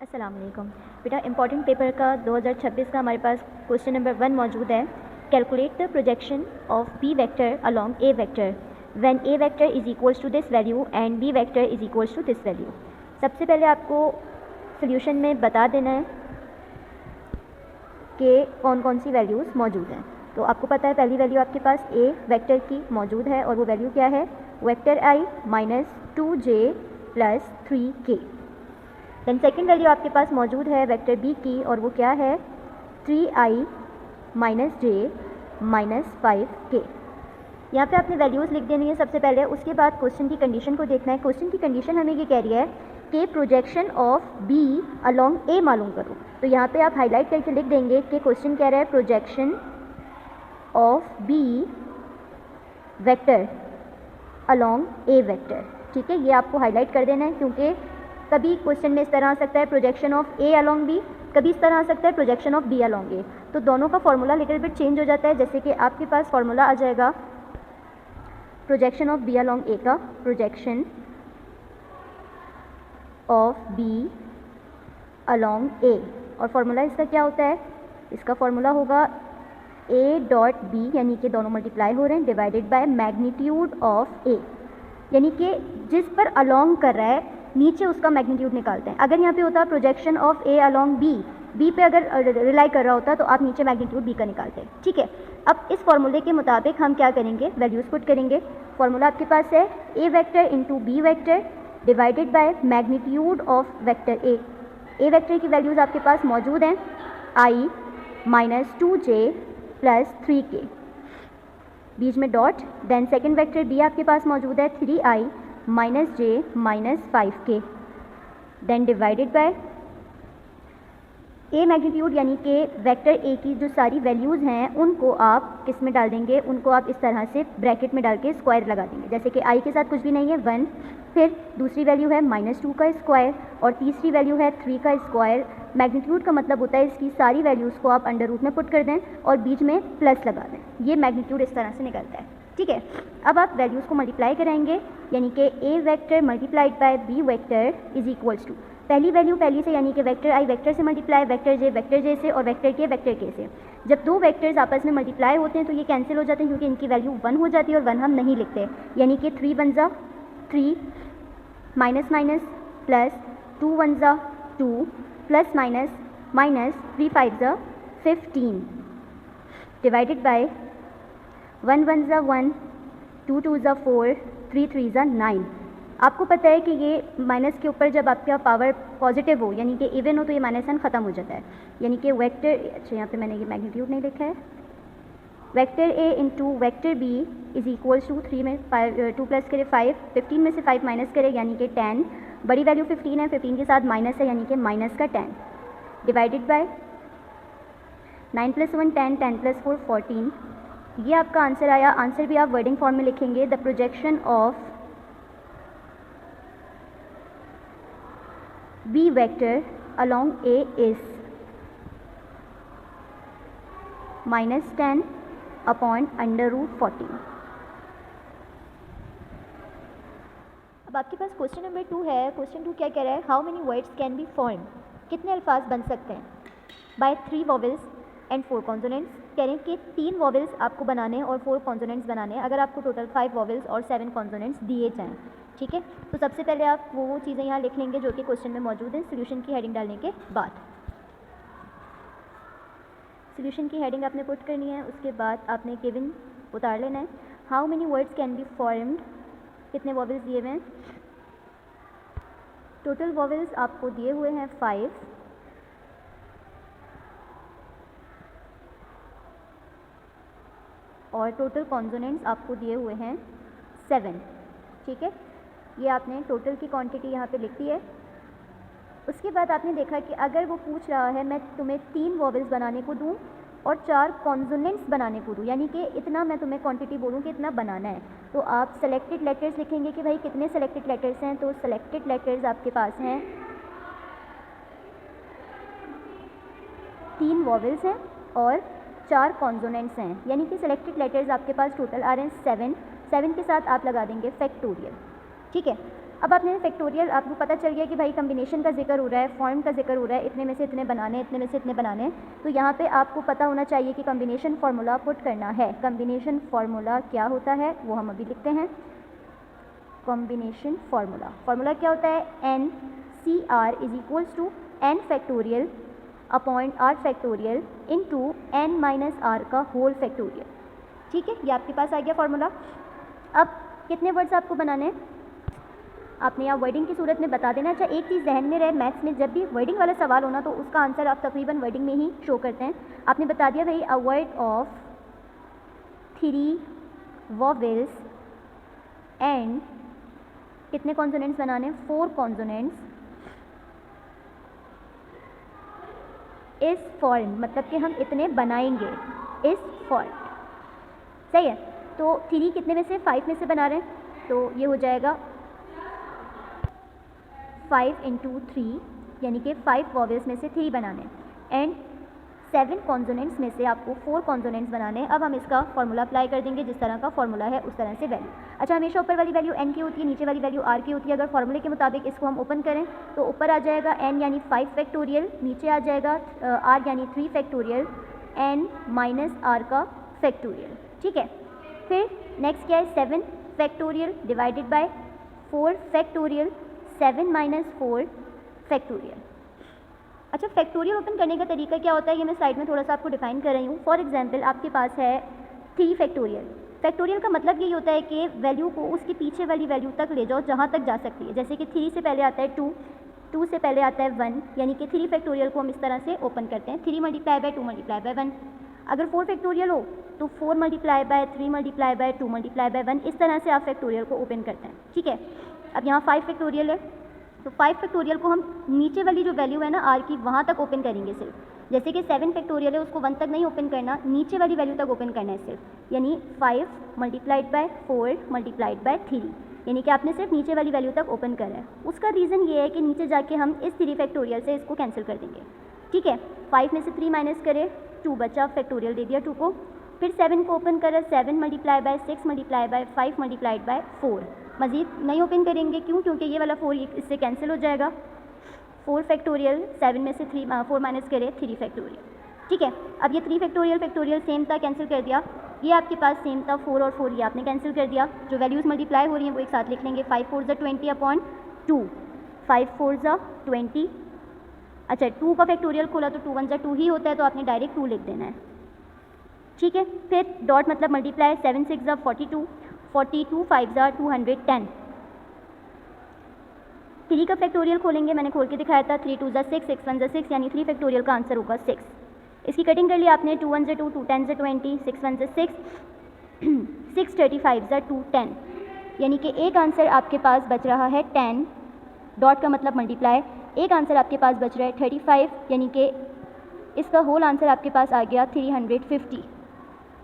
अस्सलाम वालेकुम। बेटा इम्पॉर्टेंट पेपर का 2026 का हमारे पास क्वेश्चन नंबर 1 मौजूद है। Calculate the projection of B vector along A vector when A vector is equals to this value and B vector is equals to this value. सबसे पहले आपको सोल्यूशन में बता देना है कि कौन कौन सी वैल्यूज़ मौजूद हैं। तो आपको पता है पहली वैल्यू आपके पास ए वेक्टर की मौजूद है और वो वैल्यू क्या है, vector i minus 2j plus 3k। Then second value आपके पास मौजूद है वेक्टर बी की और वो क्या है, 3i minus J minus 5k। यहाँ पे आपने वैल्यूज़ लिख देनी है सबसे पहले, उसके बाद क्वेश्चन की कंडीशन को देखना है। क्वेश्चन की कंडीशन हमें ये कह रही है कि projection of B along A मालूम करो। तो यहाँ पे आप हाईलाइट करके लिख देंगे कि क्वेश्चन कह रहा है projection of B vector along A vector. ठीक है, ये आपको हाईलाइट कर देना है क्योंकि कभी क्वेश्चन में इस तरह आ सकता है projection of A along B, कभी इस तरह आ सकता है projection of B along A. तो दोनों का फॉर्मूला लिटिल बिट चेंज हो जाता है। जैसे कि आपके पास फॉर्मूला आ जाएगा projection of B along a का, projection of B along a, और फॉर्मूला इसका क्या होता है, इसका फॉर्मूला होगा ए डॉट बी, यानी कि दोनों मल्टीप्लाई हो रहे हैं, डिवाइडेड बाय मैग्नीट्यूड ऑफ ए, यानी कि जिस पर अलॉन्ग कर रहा है नीचे उसका मैग्नीट्यूड निकालते हैं। अगर यहाँ पे होता projection of A along B, B पे अगर रिलाई कर रहा होता तो आप नीचे मैग्नीट्यूड बी का निकालते हैं। ठीक है, अब इस फॉर्मूले के मुताबिक हम क्या करेंगे, वैल्यूज़ पुट करेंगे। फॉर्मूला आपके पास है A vector into B vector divided by magnitude of vector A. A vector की वैल्यूज़ आपके पास मौजूद हैं आई माइनस 2j प्लस 3k, बीच में dot. Then second vector B आपके पास मौजूद है 3i minus J minus 5k, then divided by A magnitude, यानी कि वेक्टर ए की जो सारी वैल्यूज़ हैं उनको आप किस में डाल देंगे, उनको आप इस तरह से ब्रैकेट में डाल के स्क्वायर लगा देंगे। जैसे कि आई के साथ कुछ भी नहीं है 1, फिर दूसरी वैल्यू है -2 का स्क्वायर और तीसरी वैल्यू है 3 का स्क्वायर। मैग्नीट्यूड का मतलब होता है इसकी सारी वैल्यूज़ को आप अंडर रूट में पुट कर दें और बीच में प्लस लगा दें, ये मैग्नीट्यूड इस तरह से निकलता है। ठीक है, अब आप वैल्यूज़ को मल्टीप्लाई कराएंगे, यानी कि A vector multiplied by B vector is equals to पहली वैल्यू पहली से, यानी कि वेक्टर आई वेक्टर से मल्टीप्लाई वेक्टर जे से और वेक्टर के से। जब दो वेक्टर्स आपस में मल्टीप्लाई होते हैं तो ये कैंसिल हो जाते हैं क्योंकि इनकी वैल्यू 1 हो जाती है और 1 हम नहीं लिखते, यानी कि 3 1 जा 3 माइनस माइनस प्लस 2 1 जा 2 प्लस माइनस माइनस 3 5 जा 15 डिवाइडेड बाय 1 1 जा 1 2 2 जा 4 3 3 जा 9। आपको पता है कि ये माइनस के ऊपर जब आपका पावर पॉजिटिव हो, यानी कि इवन हो, तो ये माइनस साइन ख़त्म हो जाता है, यानी कि वेक्टर, अच्छा यहाँ पे मैंने ये मैग्नीट्यूड नहीं लिखा है, vector A into vector B is equals to 3 में 2 प्लस करे 5, 15 में से 5 माइनस करे यानी कि 10, बड़ी वैल्यू 15 है, 15 के साथ माइनस है यानी कि माइनस का 10, डिवाइडेड बाय 9 + 1 10, 10 + 4 14। ये आपका आंसर आया। आंसर भी आप वर्डिंग फॉर्म में लिखेंगे, the projection of B vector along A is -10 upon √14। अब आपके पास क्वेश्चन नंबर 2 है। क्वेश्चन 2 क्या कह रहा है, how many words can be form, कितने अल्फाज बन सकते हैं, बाय 3 वॉवेल्स एंड 4 कॉन्सोनेंट्स। कह रहे हैं कि 3 वॉवेल्स आपको बनाने और 4 कॉन्सोनेंट्स बनाने हैं अगर आपको टोटल 5 वॉवेल्स और 7 कॉन्सोनेंट्स दिए जाएँ। ठीक है, तो सबसे पहले आप वो चीज़ें यहाँ लिख लेंगे जो कि क्वेश्चन में मौजूद हैं सोल्यूशन की हेडिंग डालने के बाद। सोल्यूशन की हेडिंग आपने पुट करनी है, उसके बाद आपने गिवन उतार लेना है। How many words can be formed, कितने वॉवेल्स दिए हुए हैं, टोटल वॉवेल्स आपको दिए हुए हैं 5 और टोटल कॉन्सोनेंट्स आपको दिए हुए हैं 7। ठीक है, ये आपने टोटल की क्वांटिटी यहाँ पे लिख दी है। उसके बाद आपने देखा कि अगर वो पूछ रहा है मैं तुम्हें 3 वॉवेल्स बनाने को दूँ और 4 कॉन्सोनेंट्स बनाने को दूँ, यानी कि इतना मैं तुम्हें क्वांटिटी बोलूँ कि इतना बनाना है, तो आप सेलेक्टेड लेटर्स लिखेंगे कि भाई कितने सेलेक्टेड लेटर्स हैं। तो सेलेक्टेड लेटर्स आपके पास हैं 3 वॉवेल्स हैं और 4 कॉन्सोनेंट्स हैं, यानी कि सेलेक्टेड लेटर्स आपके पास टोटल आ रहे हैं 7। 7 के साथ आप लगा देंगे फैक्टोरियल। ठीक है, अब आपने फैक्टोरियल, आपको पता चल गया कि भाई कम्बिनेशन का जिक्र हो रहा है, फॉर्म का जिक्र हो रहा है, इतने में से इतने बनाने, इतने में से इतने बनाने, तो यहाँ पे आपको पता होना चाहिए कि कम्बिनेशन फार्मूला पुट करना है। कम्बिनेशन फार्मूला क्या होता है वो हम अभी लिखते हैं। कॉम्बिनेशन फार्मूला क्या होता है, N C R is equals to N factorial upon R factorial into N minus R का होल फैक्टोरियल। ठीक है, ये आपके पास आ गया फार्मूला। अब कितने वर्ड्स आपको बनाने हैं, आपने यहाँ वर्डिंग की सूरत में बता देना। अच्छा, एक चीज़ ध्यान में रहे, मैथ्स में जब भी वर्डिंग वाला सवाल होना तो उसका आंसर आप तकरीबन वर्डिंग में ही शो करते हैं। आपने बता दिया भाई, a word of 3 vowels and कितने कॉन्सोनेंट्स बनाने, 4 कॉन्सोनेंट्स इस फॉर्म, मतलब कि हम इतने बनाएंगे इस फॉर्म। सही है, तो 3 कितने में से, 5 में से बना रहे हैं, तो ये हो जाएगा 5 इंटू 3, यानी कि 5 वॉवेल्स में से 3 बनाने, एंड 7 कॉन्सोनेंट्स में से आपको 4 कॉन्सोनेंट्स बनाने। अब हम इसका फार्मूला अप्लाई कर देंगे, जिस तरह का फार्मूला है उस तरह से वैल्यू। अच्छा, हमेशा ऊपर वाली वैल्यू n की होती है, नीचे वाली वैल्यू r की होती है। अगर फार्मूले के मुताबिक इसको हम ओपन करें तो ऊपर आ जाएगा n यानी 5 फैक्टोरियल, नीचे आ जाएगा r यानी 3 फैक्टोरियल, n माइनस r का फैक्टोरियल। ठीक है, फिर नेक्स्ट क्या है, 7 factorial divided by 4 factorial, 7 minus 4 factorial. अच्छा, फैक्टोरियल ओपन करने का तरीका क्या होता है, ये मैं साइड में थोड़ा सा आपको डिफाइन कर रही हूँ। फॉर एग्जांपल, आपके पास है 3 फैक्टोरियल। फैक्टोरियल का मतलब यही होता है कि वैल्यू को उसके पीछे वाली वैल्यू तक ले जाओ जहाँ तक जा सकती है। जैसे कि 3 से पहले आता है 2, 2 से पहले आता है 1, यानी कि 3 फैक्टोरियल को हम इस तरह से ओपन करते हैं, 3 मल्टीप्लाई बाय 2 मल्टीप्लाई बाय 1। अगर 4 फैक्टोरियल हो तो 4 multiply by 3 multiply by 2 multiply by 1, इस तरह से आप फैक्टोरियल को ओपन करते हैं। ठीक है, अब यहाँ 5 फैक्टोरियल है, तो 5 फैक्टोरियल को हम नीचे वाली जो वैल्यू है ना r की, वहाँ तक ओपन करेंगे सिर्फ। जैसे कि 7 फैक्टोरियल है, उसको 1 तक नहीं ओपन करना, नीचे वाली वैल्यू तक ओपन करना है सिर्फ, यानी 5 मल्टीप्लाइड बाय 4 मल्टीप्लाइड बाय 3, यानी कि आपने सिर्फ नीचे वाली वैल्यू तक ओपन करा है। उसका रीज़न ये है कि नीचे जाके हम इस 3 फैक्टोरियल से इसको कैंसिल कर देंगे। ठीक है, 5 में से 3 माइनस करें, 2 बचा, फैक्टोरियल दे दिया 2 को, फिर 7 को ओपन करें, 7 multiply by 6 multiply by 5 multiplied by 4, मज़ीद नहीं ओपन करेंगे, क्यों, क्योंकि ये वाला 4 इससे कैंसिल हो जाएगा। 4 फैक्टोरियल, 7 में से 4 माइनस करें, 3 फैक्टोरियल। ठीक है, अब ये 3 फैक्टोरियल सेम था, कैंसिल कर दिया, ये आपके पास सेम था 4 और 4, ये आपने कैंसिल कर दिया। जो वैल्यूज़ मल्टीप्लाई हो रही हैं वो एक साथ लिख लेंगे, 5 4 20 अपॉन 2, 5 4 20। अच्छा, 2 का फैक्टोरियल खोला तो 2 1 2 ही होता है, तो आपने डायरेक्ट 2 लिख देना है। ठीक है, फिर डॉट मतलब मल्टीप्लाई, 7 6 42, 42 5 210। 3 का फैक्टोरियल खोलेंगे, मैंने खोल के दिखाया था, 3 2 6 6 1 6, यानी 3 फैक्टोरियल का आंसर होगा 6। इसकी कटिंग कर लिया आपने, 2 1 2, 2 10 20, 6 1 6, 6 35 210, यानी कि एक आंसर आपके पास बच रहा है 10, डॉट का मतलब मल्टीप्लाई, एक आंसर आपके पास बच रहा है 35, यानी कि इसका होल आंसर आपके पास आ गया 350।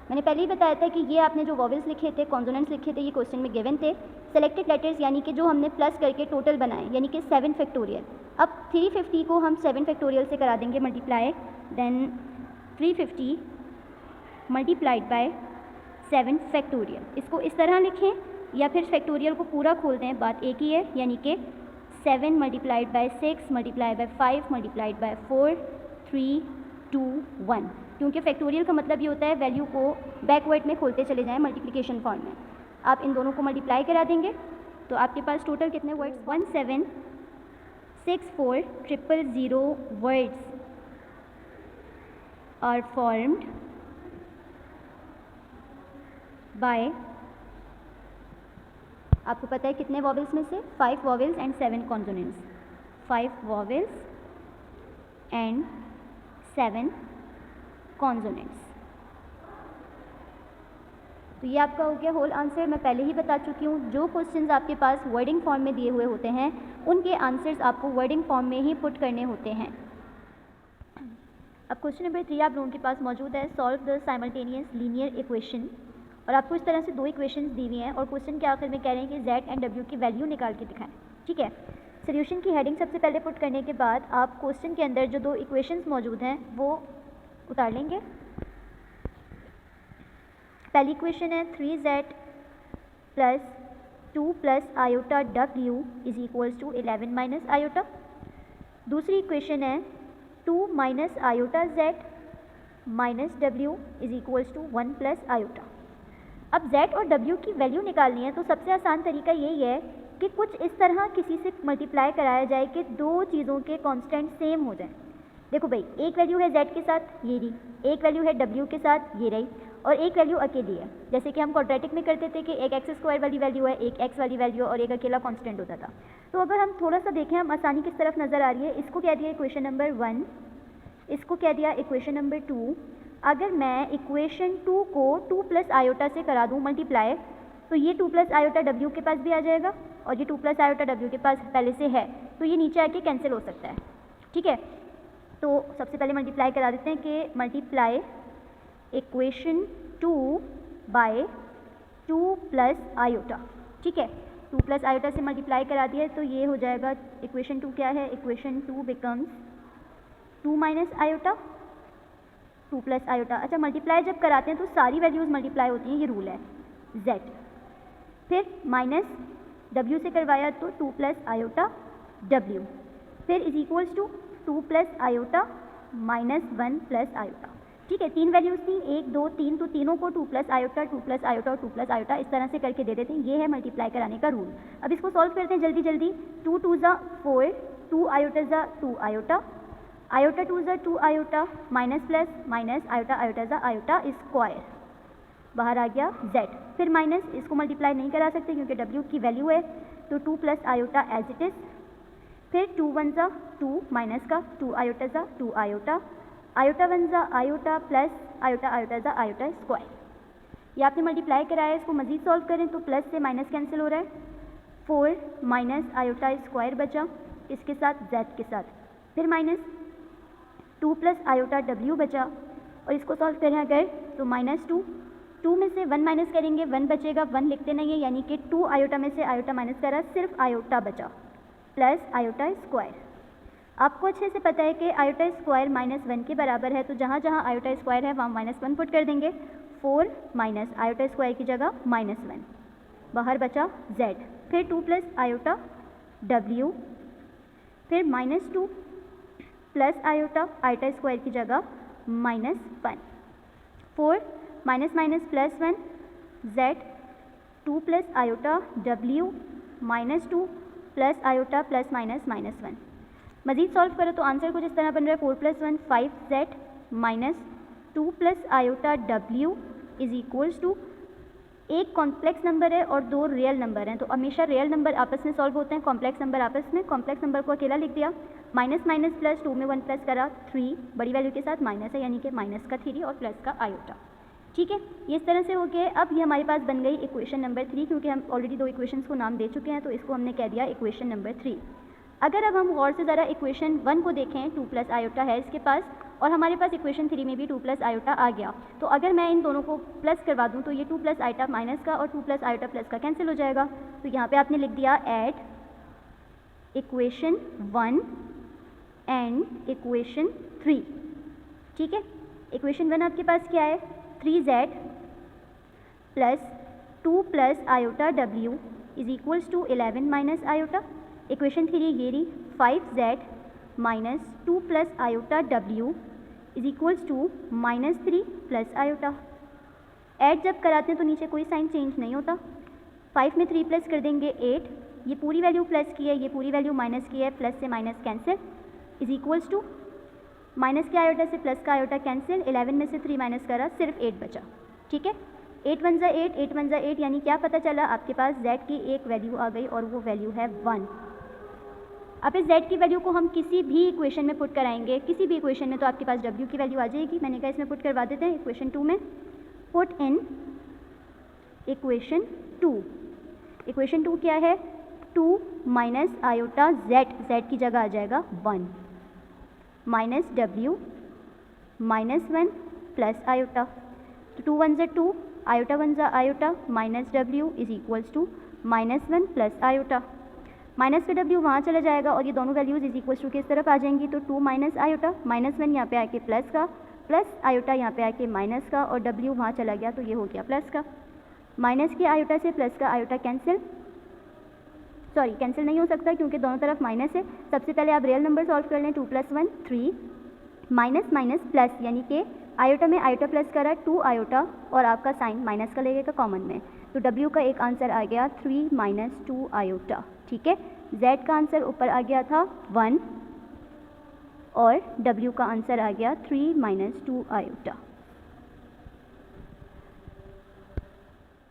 मैंने पहले ही बताया था कि ये आपने जो वॉवेल्स लिखे थे, कॉन्सोनेंट्स लिखे थे, ये क्वेश्चन में गिवन थे। सेलेक्टेड लेटर्स यानी कि जो हमने प्लस करके टोटल बनाए, यानी कि 7 फैक्टोरियल। अब 350 को हम 7 फैक्टोरियल से करा देंगे multiply, then 350 multiplied by 7 factorial. इसको इस तरह लिखें या फिर फैक्टोरियल को पूरा खोल दें, बात एक ही है, यानी कि 7 multiplied by 6 multiply by 5 multiplied by 4 3 2 1, क्योंकि फैक्टोरियल का मतलब ये होता है वैल्यू को बैकवर्ड में खोलते चले जाएं मल्टीप्लिकेशन फॉर्म में। आप इन दोनों को मल्टीप्लाई करा देंगे तो आपके पास टोटल कितने words, 1764000 words are formed by, आपको पता है कितने वॉवेल्स में से, 5 vowels and 7 consonants, 5 vowels and 7 consonants. तो ये आपका हो गया होल आंसर। मैं पहले ही बता चुकी हूँ, जो क्वेश्चंस आपके पास वर्डिंग फॉर्म में दिए हुए होते हैं उनके आंसर्स आपको वर्डिंग फॉर्म में ही पुट करने होते हैं। अब क्वेश्चन नंबर 3 आप लोगों के पास मौजूद है, solve the simultaneous linear equation, और आपको इस तरह से 2 इक्वेशंस दी हुई हैं और क्वेश्चन के आखिर में कह रहे हैं कि z एंड w की वैल्यू निकाल के दिखाएं। ठीक है, सोल्यूशन की हेडिंग सबसे पहले पुट करने के बाद आप क्वेश्चन के अंदर जो 2 इक्वेशंस मौजूद हैं वो उतार लेंगे। पहली इक्वेशन है 3z plus 2 plus iota w is equals to 11 minus iota. दूसरी इक्वेशन है 2 minus iota z minus w is equals to 1 plus iota. अब z और w की वैल्यू निकालनी है तो सबसे आसान तरीका यही है कि कुछ इस तरह किसी से मल्टीप्लाई कराया जाए कि दो चीज़ों के कांस्टेंट सेम हो जाएं। देखो भाई, एक वैल्यू है z के साथ ये रही, एक वैल्यू है w के साथ ये रही, और एक वैल्यू अकेली है। जैसे कि हम क्वाड्रेटिक में करते थे कि एक एक्स स्क्वायर वाली वैल्यू है, एक x वाली वैल्यू और एक अकेला कांस्टेंट होता था। तो अगर हम थोड़ा सा देखें, हम आसानी किस तरफ नज़र आ रही है, इसको कह दिया इक्वेशन नंबर 1, इसको कह दिया इक्वेशन नंबर 2। अगर मैं इक्वेशन 2 को 2 प्लस आयोटा से करा दूँ मल्टीप्लाई, तो ये 2 प्लस आयोटा w के पास भी आ जाएगा, और ये 2 प्लस आयोटा w के पास पहले से है, तो ये नीचे आके कैंसिल हो सकता है। ठीक है, तो सबसे पहले मल्टीप्लाई करा देते हैं कि multiply equation 2 by 2 plus iota. ठीक है, 2 प्लस आयोटा से मल्टीप्लाई करा दिया तो ये हो जाएगा इक्वेशन 2 क्या है, equation 2 becomes 2 minus iota 2 plus iota. अच्छा, मल्टीप्लाई जब कराते हैं तो सारी वैल्यूज़ मल्टीप्लाई होती हैं, ये रूल है z। फिर माइनस w से करवाया तो 2 प्लस आयोटा w, फिर is equals to 2 plus iota minus 1 plus iota. ठीक है, तीन वैल्यूज़ थी, 1 2 3, तो तीनों को 2 प्लस आयोटा 2 प्लस आयोटा और 2 प्लस आयोटा इस तरह से करके दे देते हैं। ये है मल्टीप्लाई कराने का रूल। अब इसको सॉल्व करते हैं जल्दी जल्दी। 2 2 ज़ा 4, 2 आयोटा ज़ा 2 आयोटा, आयोटा 2 ज़ा 2 iota, minus plus minus iota iota ज़ा आयोटा स्क्वायर, बाहर आ गया z। फिर माइनस, इसको मल्टीप्लाई नहीं करा सकते क्योंकि w की वैल्यू है, तो 2 plus iota as it is. फिर 2 1 ज़ा 2 माइनस का 2 आयोटा ज़ा 2 आयोटा, आयोटा 1 ज़ा आयोटा प्लस आयोटा आयोटा ज़ा आयोटा स्क्वायर। ये आपने मल्टीप्लाई कराया, इसको मज़ीद सॉल्व करें तो प्लस से माइनस कैंसिल हो रहा है, 4 माइनस आयोटा स्क्वायर बचा, इसके साथ z के साथ, फिर माइनस 2 प्लस आयोटा w बचा, और इसको सॉल्व करें अगर तो माइनस 2 में से 1 माइनस करेंगे 1 बचेगा, 1 लिखते नहीं है, यानी कि 2 आयोटा में से आयोटा माइनस करा, सिर्फ आयोटा बचा, प्लस आयोटा स्क्वायर। आपको अच्छे से पता है कि आयोटा स्क्वायर माइनस 1 के बराबर है, तो जहाँ जहाँ आयोटा स्क्वायर है वहाँ माइनस 1 पुट कर देंगे। 4 माइनस आयोटा स्क्वायर की जगह माइनस 1, बाहर बचा z। फिर 2 प्लस आयोटा w, फिर minus 2 plus iota iota square की जगह minus 1, 4 minus minus plus 1 z, 2 plus iota w minus 2 plus iota plus minus minus 1। मज़ीद सॉल्व करो तो आंसर कुछ इस तरह बन रहा है, 4 plus 1 5z minus 2 plus iota w is equals to, एक कॉम्प्लेक्स नंबर है और 2 रियल नंबर हैं, तो हमेशा रियल नंबर आपस में सॉल्व होते हैं, कॉम्प्लेक्स नंबर आपस में, कॉम्प्लेक्स नंबर को अकेला लिख दिया, माइनस माइनस प्लस 2 में 1 प्लस करा 3, बड़ी वैल्यू के साथ माइनस है यानी कि माइनस का 3 और प्लस का आयोटा। ठीक है, ये इस तरह से हो गया। अब ये हमारे पास बन गई इक्वेशन नंबर 3, क्योंकि हम ऑलरेडी 2 इक्वेशंस को नाम दे चुके हैं, तो इसको हमने कह दिया इक्वेशन नंबर 3। अगर अब हम गौर से ज़रा इक्वेशन 1 को देखें, 2 प्लस आयोटा है इसके पास, और हमारे पास इक्वेशन 3 में भी 2 प्लस आयोटा आ गया, तो अगर मैं इन दोनों को प्लस करवा दूं तो ये 2 प्लस आयोटा माइनस का और 2 प्लस आयोटा प्लस का कैंसिल हो जाएगा। तो यहाँ पे आपने लिख दिया ऐड इक्वेशन 1 एंड इक्वेशन 3। ठीक है, इक्वेशन 1 आपके पास क्या है, 3z plus 2 plus iota w is equals to 11 minus iota. Equation 3 ये रही, 5z minus 2 plus iota w is equals to minus 3 plus iota. Add जब कराते हैं तो नीचे कोई साइन चेंज नहीं होता, 5 में 3 प्लस कर देंगे 8, ये पूरी वैल्यू प्लस की है, ये पूरी वैल्यू माइनस की है, प्लस से minus cancel, is equals to minus के आयोटा से प्लस का आयोटा कैंसिल, 11 में से 3 माइनस करा, सिर्फ 8 बचा। ठीक है, 8 1 ज़ा 8, 8 1 ज़ा 8, यानी क्या पता चला, आपके पास z की एक वैल्यू आ गई और वो वैल्यू है 1। अब इस z की वैल्यू को हम किसी भी इक्वेशन में पुट कराएंगे, किसी भी इक्वेशन में, तो आपके पास w की वैल्यू आ जाएगी। मैंने कहा इसमें पुट करवा देते हैं इक्वेशन 2 में, पुट इन इक्वेशन 2। इक्वेशन 2 क्या है, 2 माइनस आयोटा z की जगह आ जाएगा 1, minus w minus 1 plus iota, तो 2 1 ज़ा 2, आयोटा 1 ज़ा iota, minus w is equals to minus 1 plus iota. Minus का w वहाँ चला जाएगा और ये दोनों वैल्यूज़ इज इक्वल्स टू किस तरफ आ जाएंगी, तो 2 माइनस आयोटा, माइनस 1 यहाँ पे आके प्लस का, प्लस आयोटा यहाँ पे आके माइनस का, और w वहाँ चला गया तो ये हो गया प्लस का। माइनस के आयोटा से प्लस का आयोटा कैंसिल, सॉरी कैंसिल नहीं हो सकता क्योंकि दोनों तरफ माइनस है। सबसे पहले आप रियल नंबर सॉल्व कर लें, 2 + 1 3 माइनस माइनस प्लस, यानी कि आयोटा में आयोटा प्लस करा 2 आयोटा और आपका साइन माइनस का लगेगा कॉमन में, तो W का एक आंसर आ गया 3 - 2 आयोटा। ठीक है, Z का आंसर ऊपर आ गया था 1 और W का आंसर आ गया 3 - 2 आयोटा।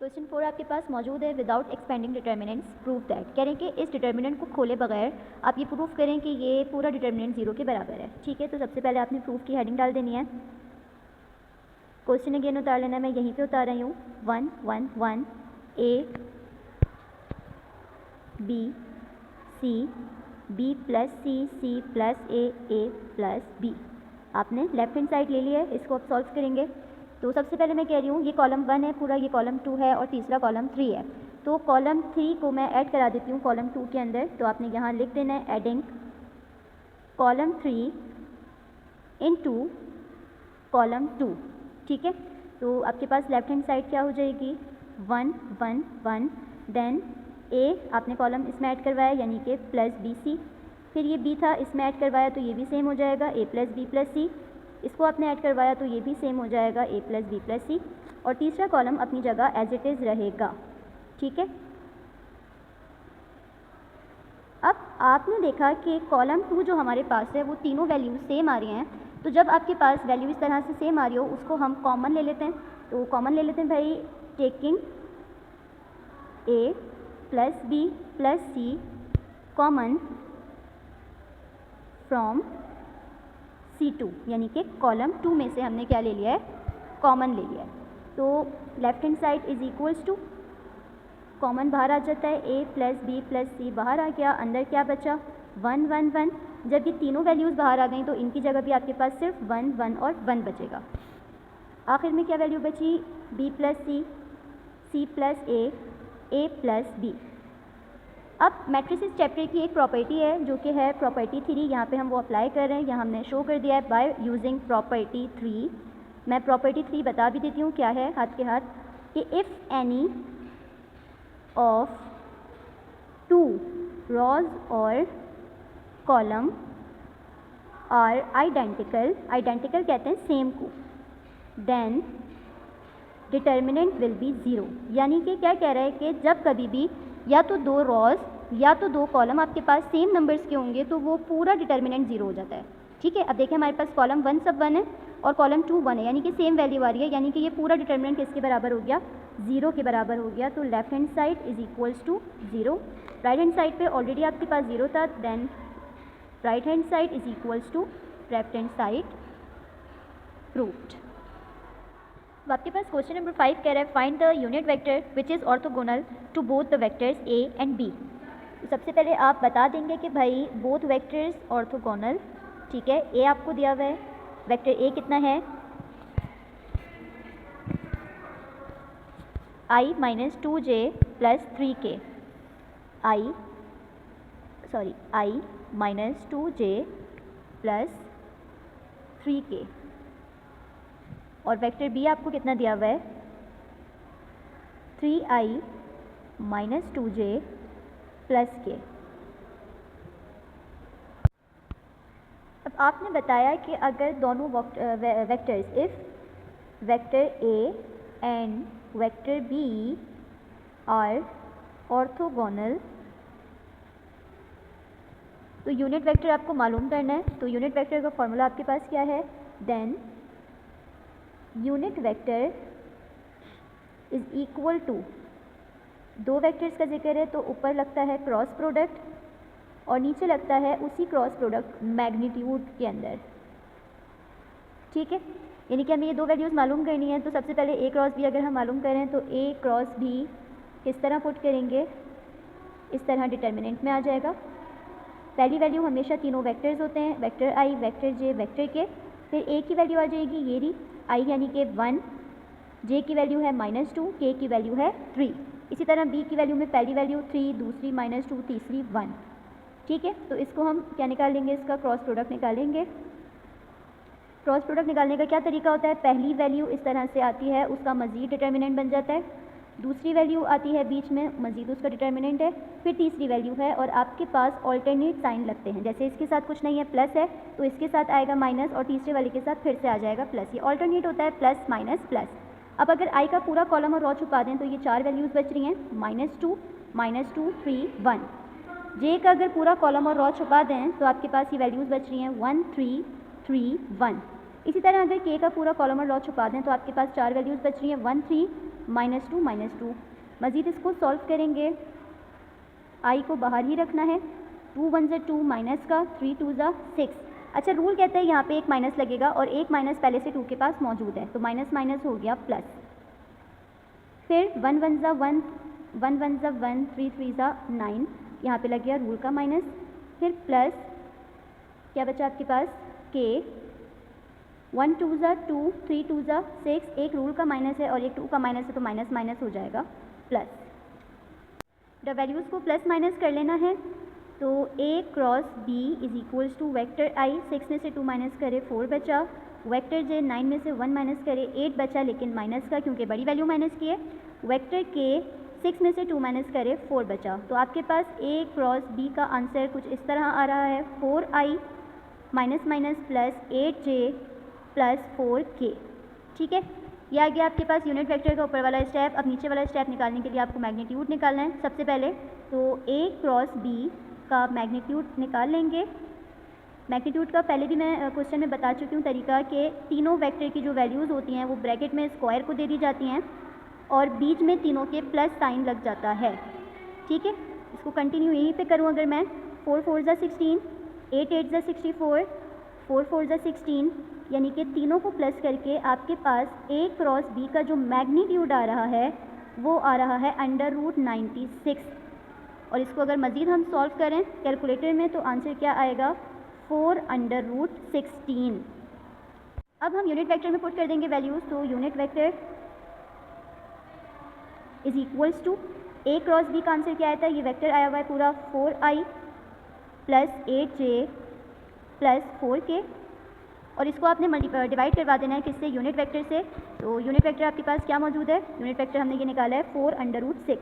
क्वेश्चन 4 आपके पास मौजूद है, without expanding determinants prove that. कह रहे हैं कि इस डिटर्मिनेंट को खोले बगैर आप ये प्रूफ करें कि ये पूरा डिटर्मिनेंट 0 के बराबर है। ठीक है, तो सबसे पहले आपने प्रूफ की हेडिंग डाल देनी है। क्वेश्चन अगेन उतार लेना, मैं यहीं पे उतार रही हूँ 1 1 1 A B C B + C C + A + B। आपने लेफ्ट हैंड साइड ले लिया है, इसको आप सॉल्व करेंगे। तो सबसे पहले मैं कह रही हूँ ये कॉलम 1 है पूरा, ये कॉलम 2 है और तीसरा कॉलम 3 है। तो कॉलम 3 को मैं ऐड करा देती हूँ कॉलम 2 के अंदर। तो आपने यहाँ लिख देना है एडिंग कॉलम 3 इनटू कॉलम 2। ठीक है, तो आपके पास लेफ्ट हैंड साइड क्या हो जाएगी 1 1 1, देन A आपने कॉलम इसमें ऐड करवाया यानी कि +BC, फिर ये B था इसमें ऐड करवाया तो ये भी सेम हो जाएगा A + B + C, इसको आपने ऐड करवाया तो ये भी सेम हो जाएगा A + B + C, और तीसरा कॉलम अपनी जगह एज इट इज़ रहेगा। ठीक है, अब आपने देखा कि कॉलम 2 जो हमारे पास है वो तीनों वैल्यूज सेम आ रही हैं। तो जब आपके पास वैल्यू इस तरह से सेम आ रही हो उसको हम कॉमन ले लेते हैं। तो कॉमन ले लेते हैं भाई, taking A + B + C common from C2, यानी कि कॉलम 2 में से हमने क्या ले लिया है कॉमन ले लिया है। तो left hand side is equals to common बाहर आ जाता है A + B + C बाहर आ गया, अंदर क्या बचा 1 1 1। जब ये तीनों वैल्यूज़ बाहर आ गई तो इनकी जगह भी आपके पास सिर्फ 1 1 और 1 बचेगा। आखिर में क्या वैल्यू बची B + C C + A + B। अब मैट्रिसेस चैप्टर की एक प्रॉपर्टी है जो कि है प्रॉपर्टी 3, यहाँ पे हम वो अप्लाई कर रहे हैं, यहाँ हमने शो कर दिया है बाय यूजिंग प्रॉपर्टी 3। मैं प्रॉपर्टी 3 बता भी देती हूँ क्या है हाथ के हाथ, कि इफ़ एनी ऑफ 2 rows और कॉलम आर आइडेंटिकल, आइडेंटिकल कहते हैं सेम को, देन डिटर्मिनेंट विल बी 0। यानी कि क्या कह रहा है कि जब कभी भी या तो 2 रॉज या तो 2 कॉलम आपके पास सेम नंबर्स के होंगे तो वो पूरा डिटर्मिनेंट 0 हो जाता है। ठीक है, अब देखें हमारे पास कॉलम 1 सब 1 है और कॉलम 2 1 है, यानी कि सेम वैल्यू आ रही है, यानी कि ये पूरा डिटर्मिनेंट किसके बराबर हो गया 0 के बराबर हो गया। तो left hand side is equals to 0, right hand side पे ऑलरेडी आपके पास 0 था, then right hand side is equals to left hand side proved. अब आपके पास क्वेश्चन नंबर 5 कह रहा है find the unit vector which is orthogonal to both the vectors A and B। तो सबसे पहले आप बता देंगे कि भाई बोथ वेक्टर्स ऑर्थोगोनल। ठीक है, A आपको दिया हुआ है, वेक्टर A कितना है I - 2j + 3k, I - 2j + 3k, और वेक्टर B आपको कितना दिया हुआ है 3i - 2j + k। अब आपने बताया कि अगर दोनों vectors if vector A and vector B are orthogonal, तो यूनिट वेक्टर आपको मालूम करना है। तो यूनिट वेक्टर का फॉर्मूला आपके पास क्या है, then unit vector is equal to, 2 vectors का जिक्र है तो ऊपर लगता है क्रॉस प्रोडक्ट और नीचे लगता है उसी क्रॉस प्रोडक्ट मैग्नीट्यूड के अंदर। ठीक है, यानी कि हमें ये 2 वैल्यूज़ मालूम करनी है। तो सबसे पहले A क्रॉस B अगर हम मालूम करें तो A क्रॉस B किस तरह पुट करेंगे, इस तरह डिटर्मिनेंट में आ जाएगा। पहली वैल्यू हमेशा तीनों वेक्टर्स होते हैं, vector I, vector J, vector K। फिर A की वैल्यू आ जाएगी ये रही I यानी कि 1, J की वैल्यू है -2, K की वैल्यू है 3। इसी तरह B की वैल्यू में पहली वैल्यू 3, दूसरी -2, तीसरी 1। ठीक है, तो इसको हम क्या निकाल लेंगे, इसका क्रॉस प्रोडक्ट निकालेंगे। क्रॉस प्रोडक्ट निकालने का क्या तरीका होता है, पहली वैल्यू इस तरह से आती है उसका मज़ीद डिटर्मिनेंट बन जाता है, दूसरी वैल्यू आती है बीच में, मज़ीद उसका डिटर्मिनेंट है, फिर तीसरी वैल्यू है और आपके पास ऑल्टरनेट साइन लगते हैं। जैसे इसके साथ कुछ नहीं है, प्लस है, तो इसके साथ आएगा माइनस और तीसरे वाले के साथ फिर से आ जाएगा प्लस। ये ऑल्टरनेट होता है प्लस माइनस प्लस। अब अगर आई का पूरा कॉलम और रो छुपा दें तो ये 4 वैल्यूज़ बच रही हैं, -2, -2, 3, 1। जे का अगर पूरा कॉलम और रो छुपा दें तो आपके पास ये वैल्यूज़ बच रही हैं 1, 3, 3, 1। इसी तरह अगर के का पूरा कॉलम और रो छुपा दें तो आपके पास 4 वैल्यूज़ बच रही हैं 1, 3, -2, -2। मज़ीद इसको सॉल्व करेंगे, आई को बाहर ही रखना है, 2 1 ज़ा 2 माइनस का, 3 2 ज़ा 6। अच्छा, रूल कहता है यहाँ पे एक माइनस लगेगा और एक माइनस पहले से 2 के पास मौजूद है, तो माइनस माइनस हो गया प्लस। फिर 1 1 ज़ा 1, 1 1 ज़ा 1, 3 3 ज़ा 9, यहाँ पे लग गया रूल का माइनस। फिर प्लस क्या बचा आपके पास, के, 1 2 ज़ा 2, 3 2 ज़ा 6, एक रूल का माइनस है और एक 2 का माइनस है, तो माइनस माइनस हो जाएगा प्लस। द वैल्यूज़ को प्लस माइनस कर लेना है, तो A cross B is equals to vector I, 6 में से 2 माइनस करे 4 बचा, वेक्टर जे 9 में से 1 माइनस करे 8 बचा, लेकिन माइनस का क्योंकि बड़ी वैल्यू माइनस की है। वेक्टर के 6 में से 2 माइनस करे 4 बचा, तो आपके पास ए क्रॉस बी का आंसर कुछ इस तरह आ रहा है, 4i minus minus plus 8j plus 4k। ठीक है, ये आ गया आपके पास यूनिट वेक्टर का ऊपर वाला स्टेप। अब नीचे वाला स्टेप निकालने के लिए आपको मैग्नीट्यूड निकालना है। सबसे पहले तो ए क्रॉस बी का मैग्नीट्यूड निकाल लेंगे। मैग्नीट्यूड का पहले भी मैं क्वेश्चन में बता चुकी हूँ तरीका, कि तीनों वेक्टर की जो वैल्यूज़ होती हैं वो ब्रैकेट में स्क्वायर को दे दी जाती हैं और बीच में तीनों के प्लस साइन लग जाता है। ठीक है, इसको कंटिन्यू यहीं पे करूँ अगर मैं, 4 4 ज़ा 16, 8 8 ज़ा 64, 4 4 ज़ा 16, यानी कि तीनों को प्लस करके आपके पास ए क्रॉस बी का जो मैग्नीट्यूड आ रहा है वो आ रहा है √96। और इसको अगर मज़ीद हम सॉल्व करें कैलकुलेटर में तो आंसर क्या आएगा, 4√16। अब हम यूनिट वेक्टर में पुट कर देंगे वैल्यूज़, तो unit vector is equals to A cross B का आंसर क्या आया था, ये वेक्टर आया हुआ है पूरा 4i plus 8j plus 4k, और इसको आपने डिवाइड करवा देना है किससे, यूनिट वेक्टर से। तो यूनिट वेक्टर आपके पास क्या मौजूद है, यूनिट वेक्टर हमने ये निकाला है 4√6,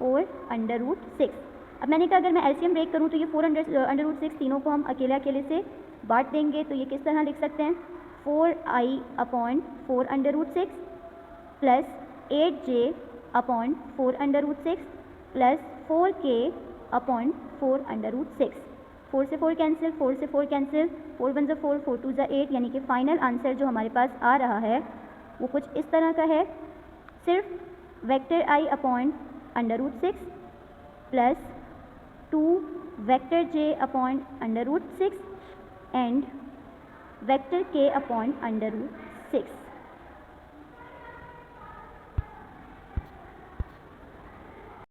4√6। अब मैंने कहा अगर मैं एलसीएम ब्रेक करूँ तो ये 4√6 तीनों को हम अकेले अकेले से बांट देंगे, तो ये किस तरह लिख सकते हैं, 4i/4√6 plus 8j/4√6 plus 4k/4√6। 4 से 4 कैंसिल, 4 से 4 कैंसिल, 4 1 ज़ा 4, 4 2 ज़ा 8, यानी कि फ़ाइनल आंसर जो हमारे पास आ रहा है वो कुछ इस तरह का है, सिर्फ vector i/√6 plus 2 vector j/√6 and vector k/√6।